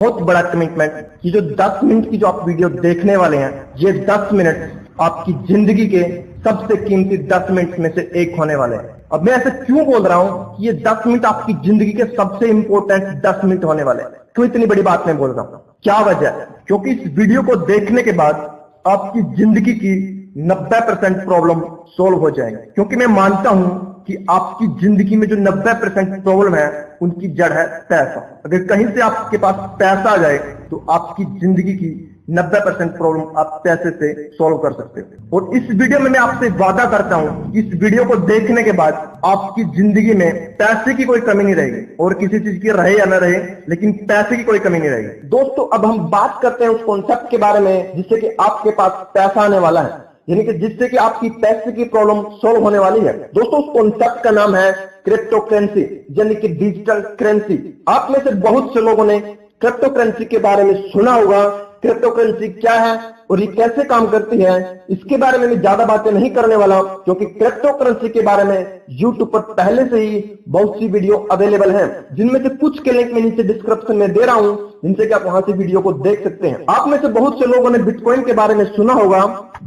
बहुत बड़ा कमिटमेंट कि जो 10 मिनट की जो आप वीडियो देखने वाले हैं, ये 10 मिनट आपकी जिंदगी के सबसे कीमती 10 मिनट में से एक होने वाले हैं। अब मैं ऐसे क्यों बोल रहा हूं कि ये 10 मिनट आपकी जिंदगी के सबसे इंपॉर्टेंट 10 मिनट होने वाले हैं? क्यों इतनी बड़ी बात मैं बोल रहा हूं? क्या वजह है? क्योंकि इस वीडियो को देखने के बाद आपकी जिंदगी की 90% प्रॉब्लम सोल्व हो जाएंगे। क्योंकि मैं मानता हूं कि आपकी जिंदगी में जो 90% प्रॉब्लम है उनकी जड़ है पैसा। अगर कहीं से आपके पास पैसा आ जाए तो आपकी जिंदगी की 90% प्रॉब्लम आप पैसे से सॉल्व कर सकते हो। और इस वीडियो में मैं आपसे वादा करता हूं कि इस वीडियो को देखने के बाद आपकी जिंदगी में पैसे की कोई कमी नहीं रहेगी, और किसी चीज की रहे या न रहे, लेकिन पैसे की कोई कमी नहीं रहेगी। दोस्तों, अब हम बात करते हैं उस कॉन्सेप्ट के बारे में जिससे कि आपके पास पैसा आने वाला है, यानी कि जिससे कि आपकी पैसे की प्रॉब्लम सॉल्व होने वाली है। दोस्तों, उस कॉन्सेप्ट का नाम है क्रिप्टो करेंसी, यानी कि डिजिटल करेंसी। आप में से बहुत से लोगों ने क्रिप्टो करेंसी के बारे में सुना होगा। क्रिप्टो करेंसी क्या है और ये कैसे काम करती है, इसके बारे में मैं ज्यादा बातें नहीं करने वाला, क्योंकि क्रिप्टो करेंसी के बारे में YouTube पर पहले से ही बहुत सी वीडियो अवेलेबल हैं, जिनमें से कुछ के लिंक मैं नीचे डिस्क्रिप्शन में दे रहा हूं, जिनसे कि आप वहां से वीडियो को देख सकते हैं। आप में से बहुत से लोगों ने बिटकॉइन के बारे में सुना होगा।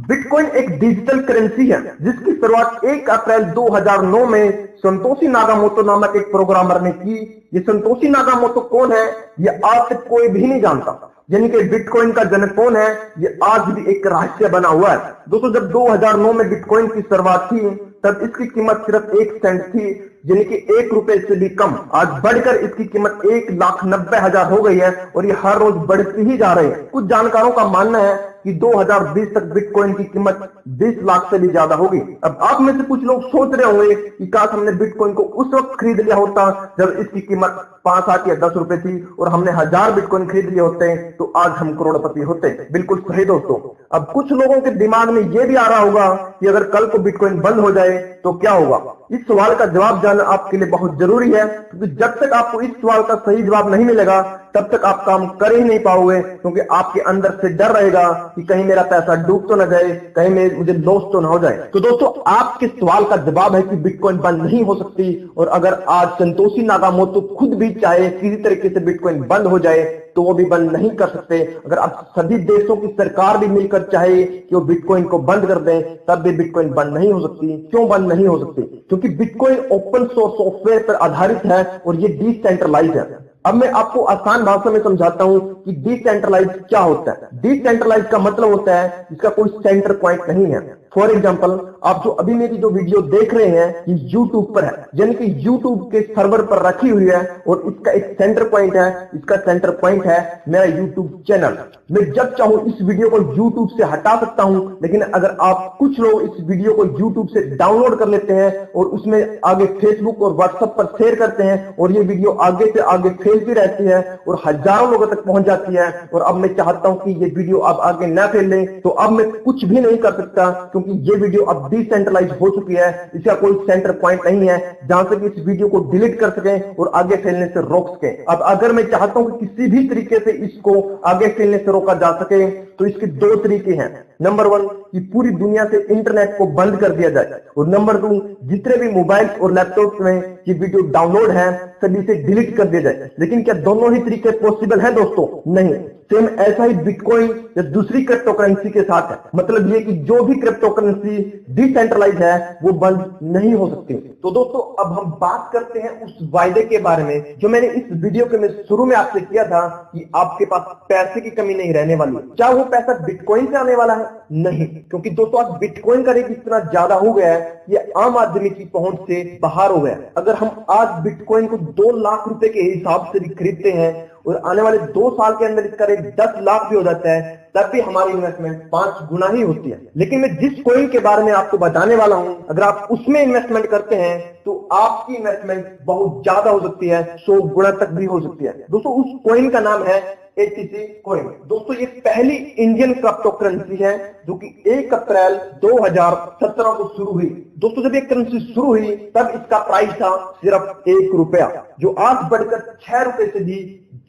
बिटकॉइन एक डिजिटल करेंसी है जिसकी शुरुआत 1 अप्रैल 2009 में संतोषी नाकामोटो नामक एक प्रोग्रामर ने की। ये संतोषी नाकामोटो कौन है, ये आज तक कोई भी नहीं जानता। यानी कि बिटकॉइन का जनक कौन है, ये आज भी एक रहस्य बना हुआ है। दोस्तों, जब 2009 में बिटकॉइन की शुरुआत थी तब इसकी कीमत सिर्फ 1 सेंट थी, यानी कि 1 रुपए से भी कम। आज बढ़कर इसकी कीमत 1,90,000 हो गई है और ये हर रोज बढ़ती ही जा रही है। कुछ जानकारों का मानना है कि 2020 तक बिटकॉइन की कीमत 20 लाख से भी ज्यादा होगी। अब आप में से कुछ लोग सोच रहे होंगे कि काश हमने बिटकॉइन को उस वक्त खरीद लिया होता जब इसकी कीमत 5, 7 या 10 रुपए थी, और हमने 1000 बिटकॉइन खरीद लिए होते तो आज हम करोड़पति होते। बिल्कुल सही दोस्तों। अब कुछ लोगों के दिमाग में यह भी आ रहा होगा कि अगर कल को बिटकॉइन बंद हो जाए तो क्या होगा। इस सवाल का जवाब जानना आपके लिए बहुत जरूरी है, क्योंकि जब तक आपको इस सवाल का सही जवाब नहीं मिलेगा तब तक आप काम कर ही नहीं पाओगे, क्योंकि आपके अंदर से डर रहेगा कि कहीं मेरा पैसा डूब तो ना जाए, कहीं मुझे लॉस तो ना हो जाए। तो दोस्तों, आपके सवाल का जवाब है कि बिटकॉइन बंद नहीं हो सकती, और अगर आज संतोषी नाकामोटो खुद भी चाहे किसी तरीके से बिटकॉइन बंद हो जाए तो वो भी बंद नहीं कर सकते। अगर आप सभी देशों की सरकार भी मिलकर चाहे कि वो बिटकॉइन को बंद कर दें तब भी बिटकॉइन बंद नहीं हो सकती। क्यों बंद नहीं हो सकती? क्योंकि बिटकॉइन ओपन सोर्स सॉफ्टवेयर पर आधारित है और ये डिसेंट्रलाइज है। अब मैं आपको आसान भाषा में समझाता हूं कि डिसेंट्रलाइज क्या होता है। डिसेंट्रलाइज का मतलब होता है इसका कोई सेंटर पॉइंट नहीं है। फॉर एग्जांपल, आप जो अभी मेरी जो वीडियो देख रहे हैं ये YouTube पर है, यानी कि YouTube के सर्वर पर रखी हुई है, और इसका एक सेंटर पॉइंट है। इसका सेंटर पॉइंट है मेरा YouTube चैनल। मैं जब चाहूं इस वीडियो को YouTube से हटा सकता हूं, लेकिन अगर आप कुछ लोग इस वीडियो को YouTube से डाउनलोड कर लेते हैं और उसमें आगे Facebook और WhatsApp पर शेयर करते हैं, और ये वीडियो आगे से आगे फैलती रहती है और हजारों लोगों तक पहुंच जाती है, और अब मैं चाहता हूं कि ये वीडियो अब आगे ना फैले, तो अब मैं कुछ भी नहीं कर सकता, क्योंकि ये वीडियो अब डिसेंट्रलाइज हो चुकी है। इसका कोई सेंटर पॉइंट नहीं है जहां से कि इस वीडियो को डिलीट कर सकें और आगे फैलने से रोक सकें। अब अगर मैं चाहता हूं कि किसी भी तरीके से इसको आगे फैलने से रोका जा सके तो इसके 2 तरीके हैं। नंबर 1 कि पूरी दुनिया से इंटरनेट को बंद कर दिया जाए, और नंबर 2 जितने भी मोबाइल और लैपटॉप में ये वीडियो डाउनलोड है सभी से डिलीट कर दिया जाए। लेकिन क्या दोनों ही तरीके पॉसिबल है दोस्तों? नहीं। सेम ऐसा ही बिटकॉइन या दूसरी क्रिप्टो करेंसी के साथ है। मतलब ये कि जो भी क्रिप्टो करेंसी डिसेंट्रलाइज है वो बंद नहीं हो सकती। तो दोस्तों, अब हम बात करते हैं उस वायदे के बारे में जो मैंने इस वीडियो के शुरू में आपसे किया था कि आपके पास पैसे की कमी नहीं रहने वाली। क्या वो पैसा बिटकॉइन से आने वाला है? नहीं, क्योंकि दोस्तों आज बिटकॉइन का रेट इतना ज्यादा हो गया है, ये आम आदमी की पहुंच से बाहर हो गया। अगर हम आज बिटकॉइन को 2 लाख रुपए के हिसाब से भी खरीदते हैं और आने वाले 2 साल के अंदर इसका रेट 10 लाख भी हो जाता है, तब भी हमारी इन्वेस्टमेंट 5 गुना ही होती है। लेकिन मैं जिस कॉइन के बारे में आपको बताने वाला हूं, अगर आप उसमें इन्वेस्टमेंट करते हैं तो आपकी इन्वेस्टमेंट बहुत ज्यादा हो सकती है, 100 गुना तक भी हो सकती है। दोस्तों, उस कॉइन का नाम है एटीसी कॉइन। दोस्तों ये पहली इंडियन क्रिप्टो करेंसी है जो कि 1 अप्रैल 2017 को शुरू हुई। दोस्तों जब ये करेंसी शुरू हुई तब इसका प्राइस था सिर्फ 1 रुपया, जो आज बढ़कर 6 रुपए से भी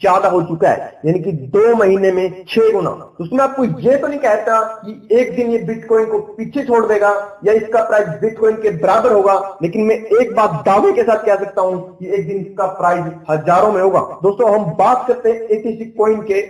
ज्यादा हो चुका है, यानी कि 2 महीने में 6 गुना। उसमें आपको ये तो नहीं कहता कि एक दिन ये बिटकॉइन को पीछे छोड़ देगा या इसका प्राइस बिटकॉइन के बराबर होगा, लेकिन मैं एक बात दावे के साथ कह सकता हूं कि एक दिन इसका प्राइस हजारों में होगा। दोस्तों हम बात करते हैं एटीसी कॉइन के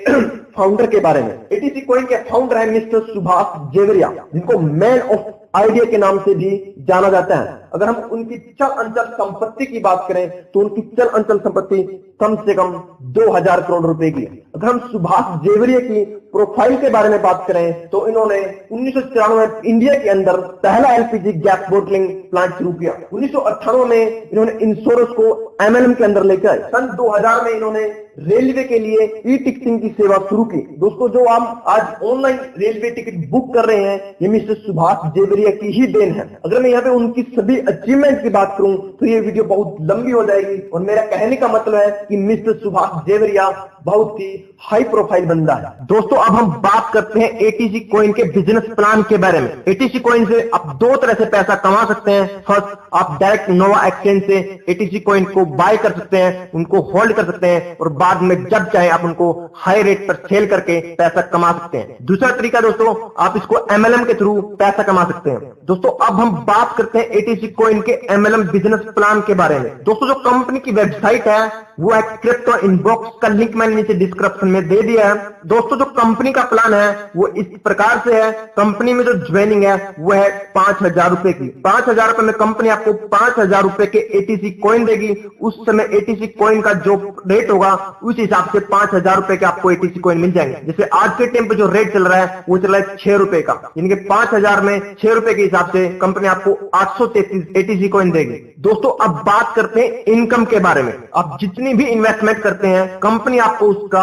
फाउंडर के बारे में। एटीसी कॉइन के फाउंडर है मिस्टर सुभाष जेवरिया, जिनको मैन ऑफ आइडिया के नाम से भी जाना जाता है। अगर हम उनकी चल अंचल संपत्ति की बात करें तो उनकी चल अंचल संपत्ति कम से कम 2000 करोड़ रुपए की है। अगर हम सुभाष जेवरिया की प्रोफाइल के बारे में बात करें तो इन्होंने 1994 में इंडिया के अंदर पहला एलपीजी गैस बोटलिंग प्लांट शुरू किया। 1998 में इन्होंने इंश्योरेंस को एमएलएम के अंदर लेकर आए। सन 2000 में इन्होंने रेलवे के लिए ई टिकटिंग की सेवा शुरू की। दोस्तों जो हम आज ऑनलाइन रेलवे टिकट बुक कर रहे हैं ये मिस्टर सुभाष जेवरिया की ही देन है। अगर मैं यहाँ पे उनकी सभी अचीवमेंट की बात करूं तो ये वीडियो बहुत लंबी हो जाएगी, और मेरा कहने का मतलब है कि मिस्टर सुभाष जेवरिया बहुत ही हाई प्रोफाइल बंदा है। दोस्तों अब हम बात करते हैं एटीसी कॉइन के बिजनेस प्लान के बारे में। एटीसी कॉइन से आप 2 तरह से पैसा कमा सकते हैं। फर्स्ट, आप डायरेक्ट नोवा एक्सचेंज से एटीसी कॉइन को बाय कर सकते हैं, उनको होल्ड कर सकते हैं, और बाद में जब चाहे आप उनको हाई रेट पर सेल करके पैसा कमा सकते हैं। दूसरा तरीका दोस्तों, आप इसको एमएलएम के थ्रू पैसा कमा सकते हैं। दोस्तों अब हम बात करते हैं एटीसी कॉइन के एमएलएम बिजनेस प्लान के बारे में। दोस्तों जो कंपनी की वेबसाइट है वो है क्रिप्टो इनबॉक्स, का लिंक मैंने नीचे डिस्क्रिप्शन में दे दिया है। दोस्तों जो कंपनी का प्लान है वो इस प्रकार से है। कंपनी में जो ज्वाइनिंग है वो है 5000 रुपए की। 5000 रुपए में कंपनी आपको 5000 रुपए के एटीसी कॉइन देगी। उस समय एटीसी कॉइन का जो रेट होगा उस हिसाब से 5000 रुपए के आपको एटीसी कॉइन मिल जाएंगे। जैसे आज के टाइम पे जो रेट चल रहा है वो चल रहा है 6 रुपए का, यानी कि 5000 में 6 रुपए के हिसाब से कंपनी आपको 833 एटीसी कॉइन देगी। दोस्तों अब बात करते हैं इनकम के बारे में। आप जितनी भी इन्वेस्टमेंट करते हैं कंपनी आपको उसका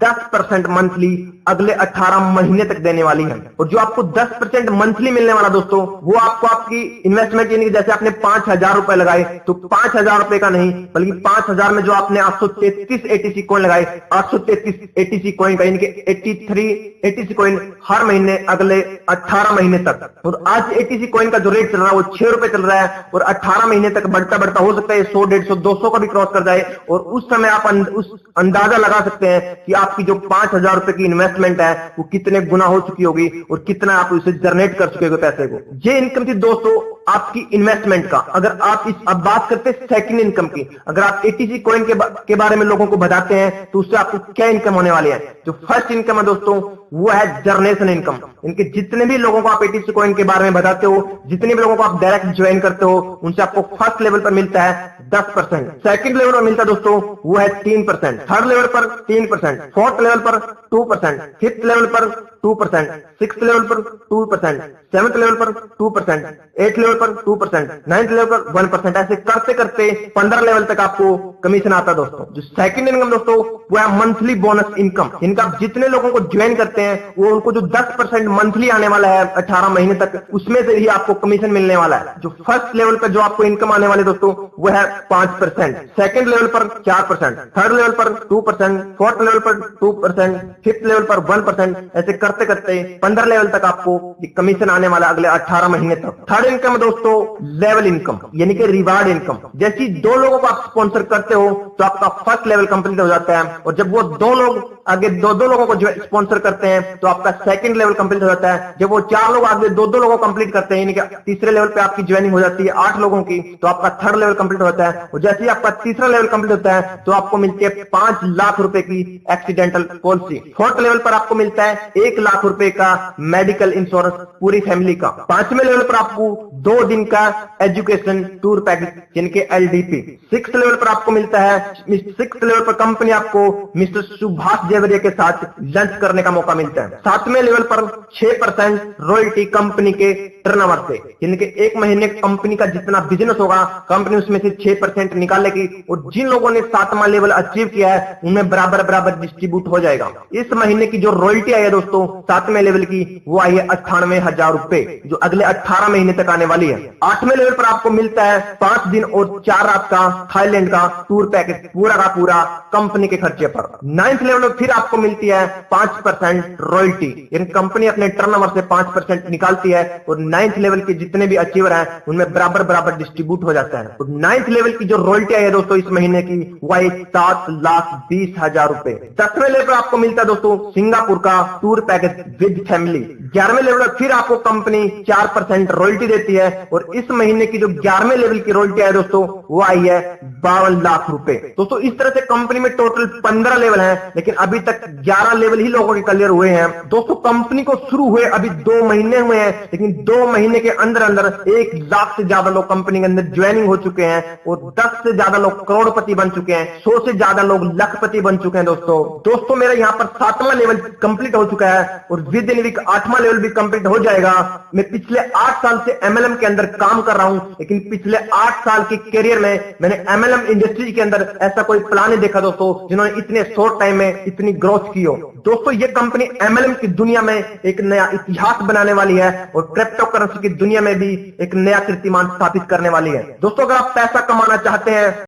10% मंथली अगले 18 महीने तक देने वाली है। और जो आपको 10% मंथली मिलने वाला दोस्तों वो आपको आपकी इन्वेस्टमेंट, यानी कि जैसे आपने 5000 रुपए लगाए तो 5000 रुपए का नहीं बल्कि 5000 में जो आपने 833 एटीसी कॉइन लगाए, 833 एटीसी कॉइन का, यानी कि 83 एटीसी कॉइन हर महीने अगले 18 महीने तक। और आज एटीसी कॉइन का जो रेट चल रहा है वो 6 रुपए चल रहा है, और 18 महीने तक बढ़ता बढ़ता हो सकता है 100, 150, 200 का भी क्रॉस कर जाए। और उस समय आप उस अंदाजा लगा सकते हैं कि आपकी जो 5000 रुपए की इन्वेस्टमेंट है वो कितने गुना हो चुकी होगी और कितना आप उसे जनरेट कर चुके हो पैसे को। ये इनकम थी दोस्तों आपकी इन्वेस्टमेंट का। अगर आप अब बात करते हैं सेकंड इनकम की। अगर आप एटीसी कॉइन के बारे में लोगों को बताते हैं तो उससे आपको क्या इनकम होने वाली है। जो फर्स्ट इनकम है दोस्तों वो है जर्नेशन इनकम। इनके जितने भी लोगों को आप एटीसी कॉइन के बारे में बताते हो, जितने भी लोगों को आप डायरेक्ट ज्वाइन करते हो, उनसे आपको फर्स्ट लेवल पर मिलता है 10%, सेकंड लेवल पर मिलता है दोस्तों वो है 3%, थर्ड लेवल पर 3%, फोर्थ लेवल पर 2%, फिफ्थ लेवल पर 2%, सिक्स्थ लेवल पर 2%, सेवंथ लेवल पर 2%, एट्थ लेवल पर 2%, नाइन्थ लेवल पर 1%। ऐसे करते करते 15 लेवल तक आपको कमीशन आता है दोस्तों। जो सेकंड इनकम दोस्तों वो है मंथली बोनस इनकम। इनका जितने लोगों को ज्वाइन करते हैं वो उनको जो 10% मंथली आने वाला है 18 महीने तक, उसमें से ही आपको कमीशन मिलने वाला है। जो फर्स्ट लेवल पर जो आपको इनकम आने वाले दोस्तों वो है 5%, सेकंड लेवल पर 4%, थर्ड लेवल पर 2%, फोर्थ लेवल पर 2%, फिफ्थ लेवल पर 1%। ऐसे करते करते 15 लेवल तक आपको कमीशन आने वाला अगले 18 महीने तक। थर्ड इनकम दोस्तों लेवल इनकम, यानी कि रिवार्ड इनकम। जैसे 2 लोगों को आप स्पॉन्सर करते हो तो आपका फर्स्ट लेवल कंप्लीट हो जाता है, और जब वो 2 लोग आगे 2 लोगों को जो स्पॉन्सर करते हैं तो आपका सेकंड लेवल कंप्लीट हो जाता है। जब वो 4 लोग आगे 2 लोगों को कंप्लीट करते हैं, यानी कि तीसरे लेवल पे आपकी ज्वाइनिंग हो जाती है 8 लोगों की, तो आपका थर्ड लेवल कंप्लीट हो जाता है। और जैसे ही आपका तीसरा लेवल कंप्लीट होता है तो आपको मिलती है 5 लाख रुपए की एक्सीडेंटल पॉलिसी। फोर्थ लेवल पर आपको मिलता है 1 लाख रुपए का मेडिकल इंश्योरेंस पूरी फैमिली का। 5वें लेवल पर आपको 2 दिन का एजुकेशन टूर पैकेज, यानी कि एलडीपी। 6th लेवल पर आपको मिलता है, 6th लेवल पर कंपनी आपको मिस्टर सुभाष जेवरिया के साथ लंच करने का मौका मिलता है। 7वें लेवल पर 6% रॉयल्टी कंपनी के टर्नओवर से, यानी कि 1 महीने कंपनी का जितना बिजनेस होगा कंपनी उसमें से 6% निकालेगी, और जिन लोगों ने 7वां लेवल अचीव किया है उनमें बराबर बराबर डिस्ट्रीब्यूट हो जाएगा। इस महीने की जो रॉयल्टी आई है दोस्तों दोस्तों 7वें लेवल की, वो आई है 98,000 रुपए, जो अगले 18 महीने तक आने वाली है। 8वें लेवल पर आपको मिलता है 5 दिन और 4 रात का थाईलैंड का टूर पैकेज, पूरा का पूरा कंपनी के खर्चे पर। 9th लेवल में फिर आपको मिलती है 5% रॉयल्टी, यानी कंपनी अपने टर्नओवर से 5% निकालती है और 9th लेवल के जितने भी अचीवर हैं उनमें बराबर बराबर डिस्ट्रीब्यूट हो जाता है। तो 9th लेवल की जो रॉयल्टी है दोस्तों इस महीने की, वो है 7,20,000 रुपए। 10वें लेवल पर आपको मिलता है दोस्तों सिंगापुर का टूर पैकेज विद फैमिली। 11वें लेवल पर फिर आपको कंपनी 4% रॉयल्टी देती है और इस महीने की जो 11वें लेवल की रॉयल्टी है दोस्तों, वो आई है 52 लाख रुपए। दोस्तों इस तरह से कंपनी में टोटल 15 लेवल हैं, लेकिन अभी तक 11 लेवल ही लोगों के क्लियर हुए हैं। दोस्तों कंपनी को शुरू हुए अभी 2 महीने हुए हैं, लेकिन 2 महीने के अंदर अंदर 1 लाख से ज्यादा लोग कंपनी के अंदर ज्वाइनिंग हो चुके हैं और 10 से ज्यादा लोग करोड़पति बन चुके हैं, 100 से ज्यादा लोग लखपति बन चुके हैं। दोस्तों मेरा यहाँ पर 7वां लेवल कंप्लीट हो चुका है और विद इन वीक 8वां लेवल भी कंप्लीट हो जाएगा। मैं पिछले 8 साल से MLM के अंदर काम कर रहा हूं, लेकिन पिछले 8 साल के करियर में मैंने MLM इंडस्ट्री के अंदर ऐसा कोई प्लान नहीं देखा दोस्तों जिन्होंने इतने शॉर्ट टाइम में इतनी ग्रोथ की हो। दोस्तों ये कंपनी MLM की दुनिया में एक नया इतिहास बनाने वाली है और क्रिप्टो करेंसी की दुनिया में भी एक नया कीर्तिमान स्थापित करने वाली है। दोस्तों अगर आप पैसा कमाना चाहते हैं